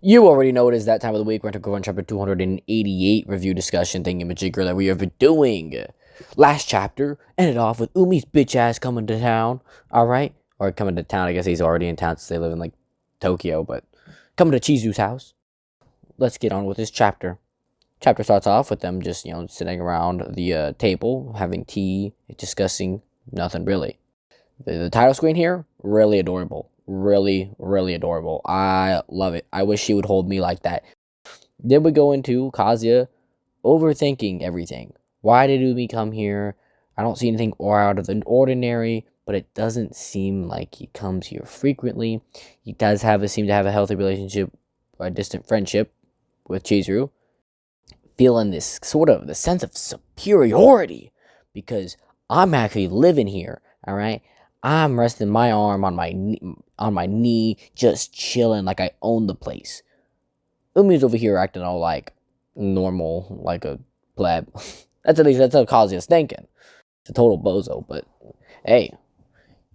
You already know it is that time of the week. We're going to go on chapter 288 review discussion thingamajigger that we have been doing. Last chapter ended off with Umi's bitch ass coming to town. Alright? Or coming to town. I guess he's already in town since they live in like Tokyo, but coming to Chizu's house. Let's get on with this chapter. Chapter starts off with them just, sitting around the table, having tea, discussing nothing really. The title screen here, really adorable. Really, really adorable. I love it. I wish she would hold me like that. Then we go into Kazuya overthinking everything. Why did Umi come here? I don't see anything out of the ordinary, but it doesn't seem like he comes here frequently. He does seem to have a healthy relationship, a distant friendship with Chizuru. Feeling this sort of the sense of superiority because I'm actually living here, all right? I'm resting my arm on my knee, just chilling like I own the place. Umi's over here acting all like normal, like a pleb. That's how Kazuya's thinking. It's a total bozo, but hey,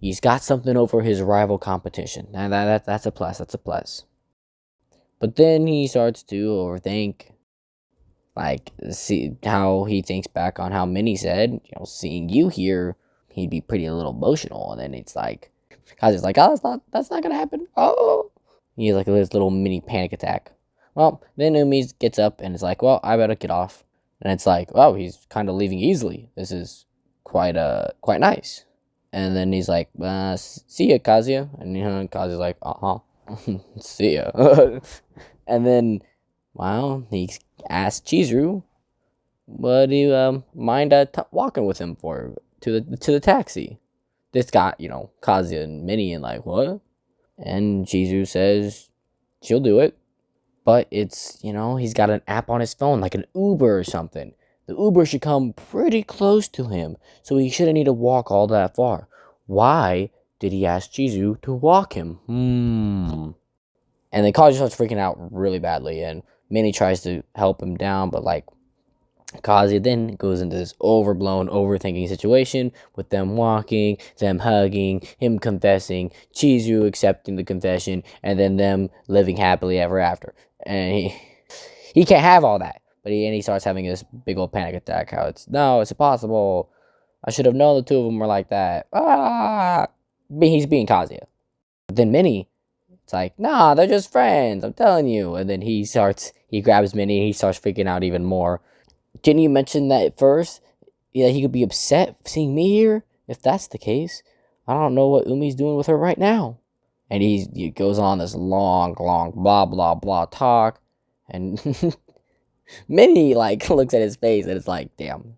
he's got something over his rival competition. And that's a plus. That's a plus. But then he starts to overthink. Like, see how he thinks back on how Minnie said, seeing you here, he'd be pretty a little emotional. And then it's like, Kazuya's like, oh, that's not gonna happen. Oh, he's like this little mini panic attack. Well, then Umi gets up and is like, well, I better get off. And it's like, oh, he's kind of leaving easily. This is quite nice. And then he's like, see ya, Kazuya. And Kazuya's like, see ya. And then, well, he asked Chizuru, would you mind walking with him to the taxi? This got Kazuya and Minnie and like, what? And Chizuru says she'll do it, but it's he's got an app on his phone like an Uber or something. The Uber should come pretty close to him, so he shouldn't need to walk all that far. Why did he ask Chizuru to walk him? And then Kazuya starts freaking out really badly, and Minnie tries to help him down, but like Kazuya then goes into this overblown, overthinking situation with them walking, them hugging, him confessing, Chizuru accepting the confession, and then them living happily ever after. And he can't have all that, but he starts having this big old panic attack. How it's impossible. I should have known the two of them were like that. He's being Kazuya. But then Minnie, it's like, nah, they're just friends, I'm telling you. And then he grabs Minnie, and he starts freaking out even more. Didn't you mention that at first? Yeah, he could be upset seeing me here? If that's the case, I don't know what Umi's doing with her right now. And he goes on this long blah blah blah talk. And Minnie like looks at his face and it's like, damn,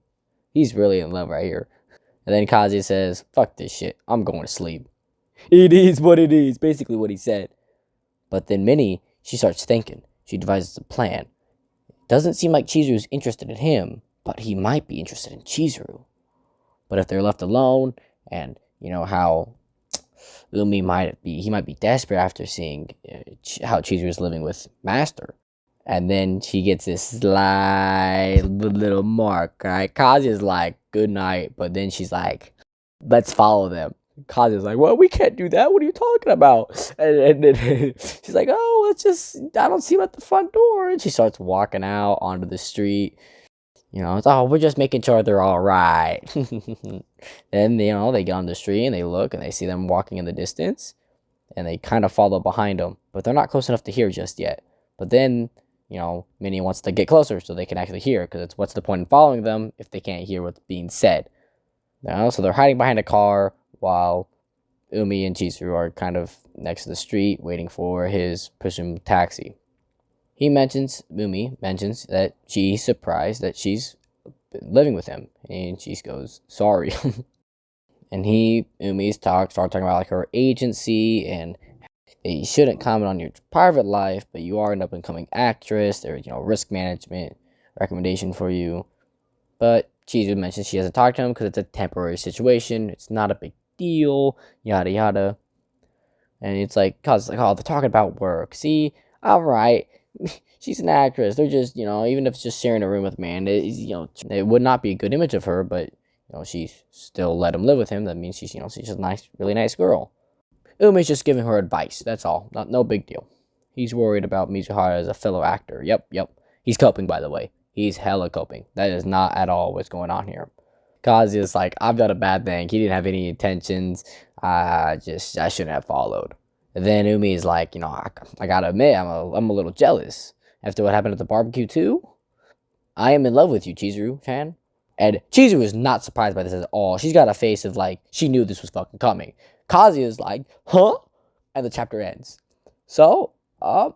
he's really in love right here. And then Kazuya says, fuck this shit, I'm going to sleep. It is what it is, basically what he said. But then Minnie, she starts thinking. She devises a plan. Doesn't seem like Chizuru's interested in him, but he might be interested in Chizuru. But if they're left alone, and how Umi might be desperate after seeing how Chizuru's living with Master. And then she gets this sly little mark, right? Kazuya's like, good night, but then she's like, let's follow them. Kazuya's like, well, we can't do that. What are you talking about? And then she's like, oh, I don't see him at the front door. And she starts walking out onto the street. It's, oh, we're just making sure they're all right. Then, they get on the street and they look and they see them walking in the distance. And they kind of follow behind them. But they're not close enough to hear just yet. But then, Minnie wants to get closer so they can actually hear. Because it's what's the point in following them if they can't hear what's being said. So they're hiding behind a car while Umi and Chizuru are kind of next to the street waiting for his presumed taxi. Umi mentions that she's surprised that she's living with him, and she goes, sorry. And Umi start talking about like her agency, and they shouldn't comment on your private life, but you are an up-and-coming actress. There's, risk management recommendation for you. But Chizuru mentions she hasn't talked to him because it's a temporary situation. It's not a big deal, yada yada. And it's like, cause like, oh, they're talking about work. See, all right, she's an actress. They're just, even if it's just sharing a room with a man, it would not be a good image of her. But she still let him live with him. That means she's a nice, really nice girl. Umi's just giving her advice. That's all. No big deal. He's worried about Mizuhara as a fellow actor. Yep. He's coping, by the way. He's hella coping. That is not at all what's going on here. Kazuya's like, I've done a bad thing. He didn't have any intentions. I shouldn't have followed. And then Umi is like, I gotta admit, I'm a little jealous. After what happened at the barbecue too, I am in love with you, Chizuru-chan. And Chizuru is not surprised by this at all. She's got a face of like, she knew this was fucking coming. Kazuya's like, huh? And the chapter ends. So, yeah,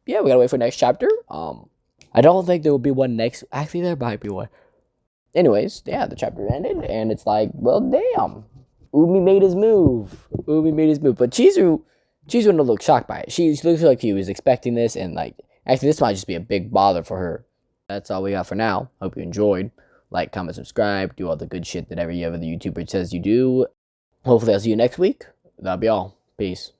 we gotta wait for next chapter. I don't think there will be one next. Actually, there might be one. Anyways, yeah, the chapter ended, and it's like, well, damn. Umi made his move. But Chizuru didn't look shocked by it. She looks like he was expecting this, and like, actually, this might just be a big bother for her. That's all we got for now. Hope you enjoyed. Like, comment, subscribe, do all the good shit that every other YouTuber says you do. Hopefully, I'll see you next week. That'll be all. Peace.